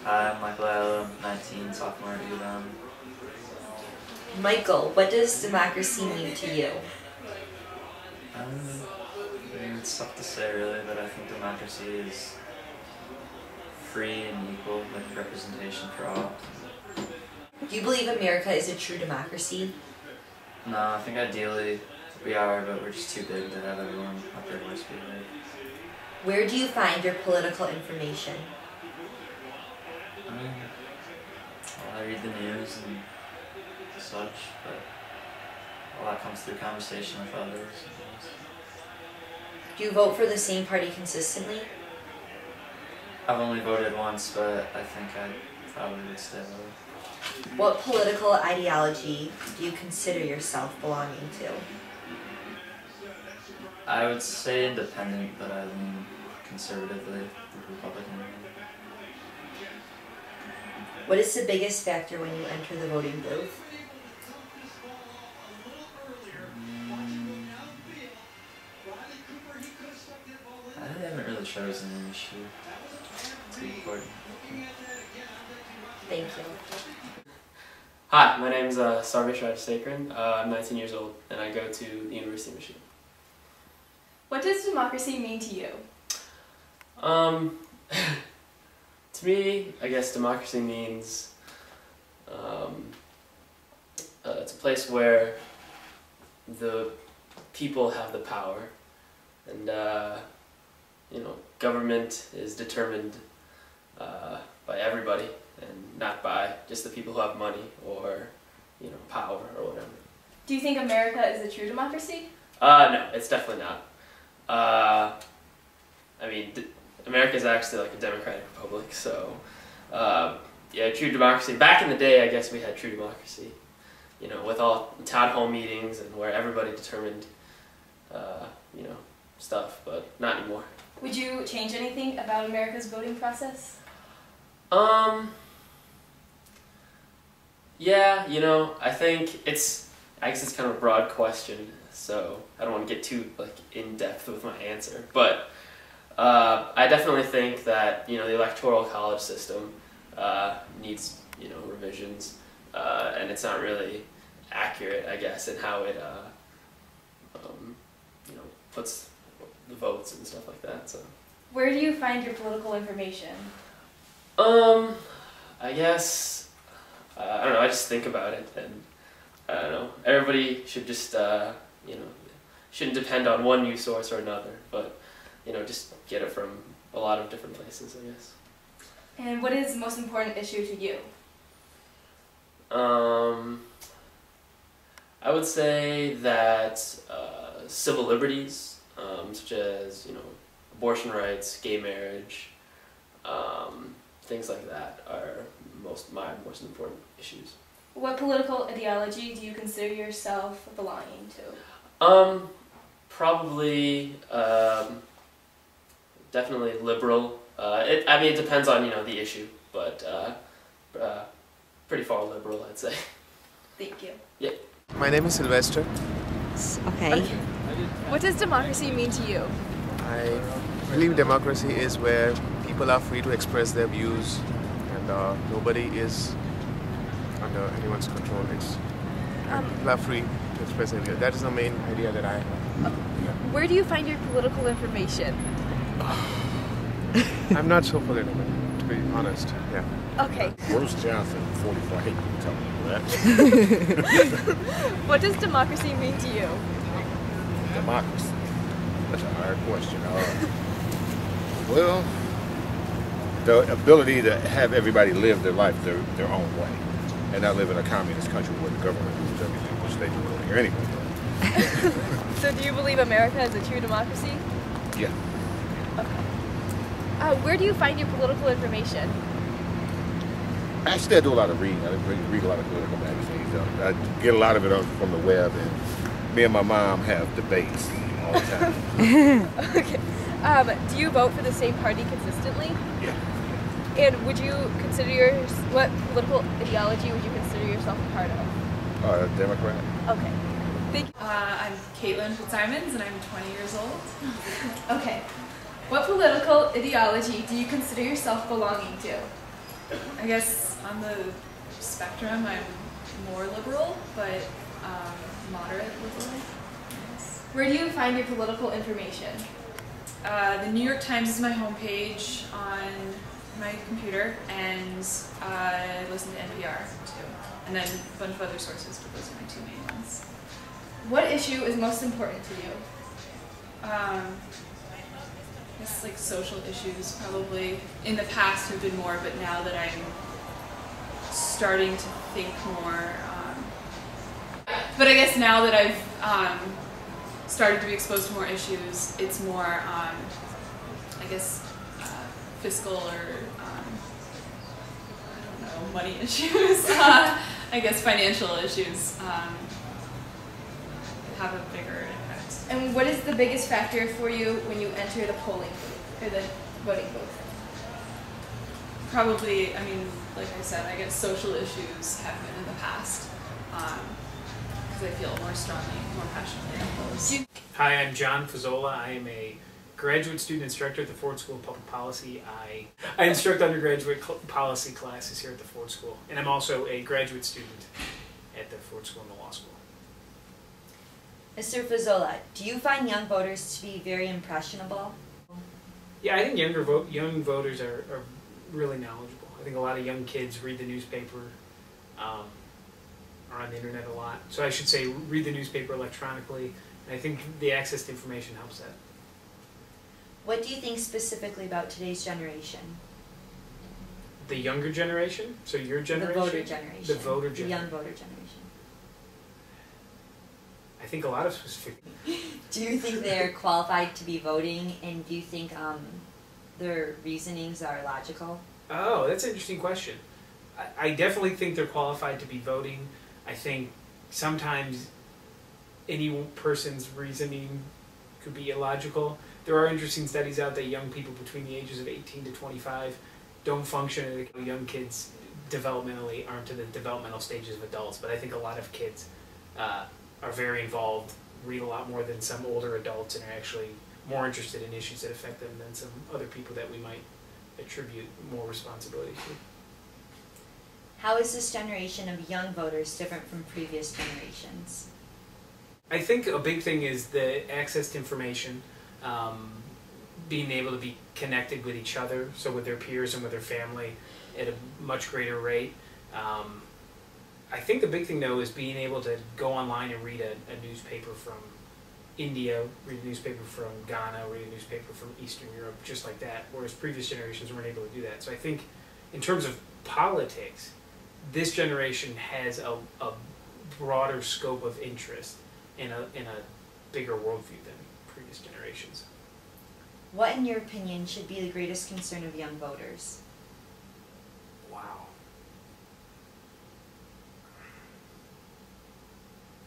Hi, I'm Michael Ayala, 19, sophomore at UM. Michael, what does democracy mean to you? It's tough to say really, but I think democracy is free and equal, like representation for all. Do you believe America is a true democracy? No, I think ideally we are, but we're just too big to have everyone have their voice be heard. Where do you find your political information? I read the news and such, but a lot comes through conversation with others. Do you vote for the same party consistently? I've only voted once, but I think I probably would still vote. What political ideology do you consider yourself belonging to? I would say independent, but I lean conservatively, Republican. What is the biggest factor when you enter the voting booth? I haven't really chosen an issue. It's important. Thank you. Hi, my name is Sarvesh Rajasekaran. I'm 19 years old and I go to the University of Michigan. What does democracy mean to you? To me, I guess democracy means it's a place where the people have the power and government is determined by everybody and not by just the people who have money or power or whatever. Do you think America is a true democracy? No, it's definitely not. America is actually like a democratic republic, so yeah, true democracy. Back in the day, I guess we had true democracy, with all town hall meetings and where everybody determined, stuff, but not anymore. Would you change anything about America's voting process? Yeah, I think I guess it's kind of a broad question, so I don't want to get too in-depth with my answer, but I definitely think that the electoral college system needs revisions, and it's not really accurate, I guess, in how it puts the votes and stuff like that. So where do you find your political information? I guess I don't know. I just think about it, and I don't know. Everybody should just shouldn't depend on one news source or another, but just get it from a lot of different places, I guess. And what is the most important issue to you? I would say that civil liberties, such as abortion rights, gay marriage, things like that, are my most important issues. What political ideology do you consider yourself belonging to? Probably. Definitely liberal. It depends on the issue, but pretty far liberal, I'd say. Thank you. Yeah. My name is Sylvester. Okay. What does democracy mean to you? I believe democracy is where people are free to express their views and nobody is under anyone's control. People are free to express their views. That is the main idea that I have. Where do you find your political information? I'm not so political, to be honest. Yeah. Okay. Where's Johnson? 44. I hate you telling me that. What does democracy mean to you? Democracy. That's a hard question. Well, the ability to have everybody live their life their own way, and not live in a communist country where the government rules everything, which they do over here anyway. So do you believe America is a true democracy? Yeah. Okay. Where do you find your political information? Actually, I do a lot of reading. I read a lot of political magazines. I get a lot of it from the web, and me and my mom have debates all the time. Okay. Do you vote for the same party consistently? Yeah. And would you consider what political ideology would you consider yourself a part of? Democrat. Okay. Thank you. I'm Caitlin Fitzsimons and I'm 20 years old. Okay. What political ideology do you consider yourself belonging to? I guess on the spectrum, I'm more liberal, but moderate liberal. Yes. Where do you find your political information? The New York Times is my homepage on my computer, and I listen to NPR too, and then a bunch of other sources, but those are my two main ones. What issue is most important to you? I guess like social issues probably in the past have been more, but now that I'm starting to think more, but I guess now that I've started to be exposed to more issues, it's more, I guess, fiscal or, I don't know, money issues, I guess financial issues have a bigger impact. And what is the biggest factor for you when you enter the polling booth, or the voting booth? Probably, I mean, like I said, I guess social issues have been in the past, because I feel more strongly, more passionately on those. Hi, I'm John Fazzola. I am a graduate student instructor at the Ford School of Public Policy. I instruct undergraduate policy classes here at the Ford School, and I'm also a graduate student at the Ford School and the Law School. Mr. Fazzola, do you find young voters to be very impressionable? Yeah, I think young voters are really knowledgeable. I think a lot of young kids read the newspaper, are on the internet a lot. So I should say read the newspaper electronically, and I think the access to information helps that. What do you think specifically about today's generation? The younger generation? So your generation? The voter generation. The voter The generation. young voter generation. I think a lot of specific. Do you think they're qualified to be voting, and do you think their reasonings are logical? Oh, that's an interesting question. I definitely think they're qualified to be voting. I think sometimes any person's reasoning could be illogical. There are interesting studies out that young people between the ages of 18 to 25 don't function. Young kids developmentally aren't to the developmental stages of adults, but I think a lot of kids are very involved, read a lot more than some older adults, and are actually more interested in issues that affect them than some other people that we might attribute more responsibility to. How is this generation of young voters different from previous generations? I think a big thing is the access to information, being able to be connected with each other, so with their peers and with their family at a much greater rate. I think the big thing though is being able to go online and read a newspaper from India, read a newspaper from Ghana, read a newspaper from Eastern Europe, just like that, whereas previous generations weren't able to do that. So I think in terms of politics, this generation has a broader scope of interest in a bigger worldview than previous generations. What, in your opinion, should be the greatest concern of young voters? Wow.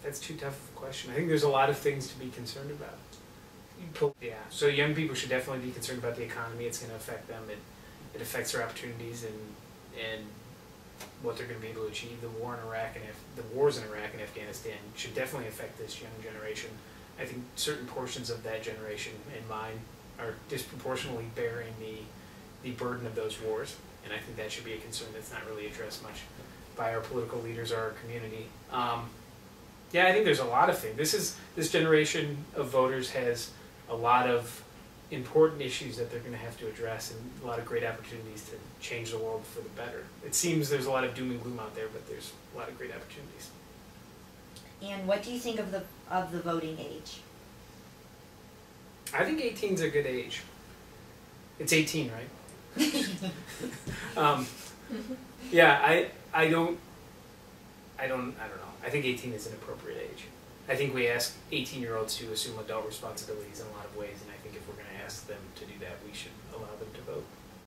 That's too tough of a question. I think there's a lot of things to be concerned about. Yeah, so young people should definitely be concerned about the economy. It's going to affect them. It affects their opportunities and what they're going to be able to achieve. The war in Iraq and the wars in Iraq and Afghanistan should definitely affect this young generation. I think certain portions of that generation and mine are disproportionately bearing the burden of those wars, and I think that should be a concern that's not really addressed much by our political leaders or our community. Yeah, I think there's a lot of things. This generation of voters has a lot of important issues that they're going to have to address, and a lot of great opportunities to change the world for the better. It seems there's a lot of doom and gloom out there, but there's a lot of great opportunities. And what do you think of the voting age? I think 18 is a good age. It's 18, right? Yeah, I don't know. I think 18 is an appropriate age. I think we ask 18-year-olds to assume adult responsibilities in a lot of ways, and I think if we're going to ask them to do that, we should allow them to vote.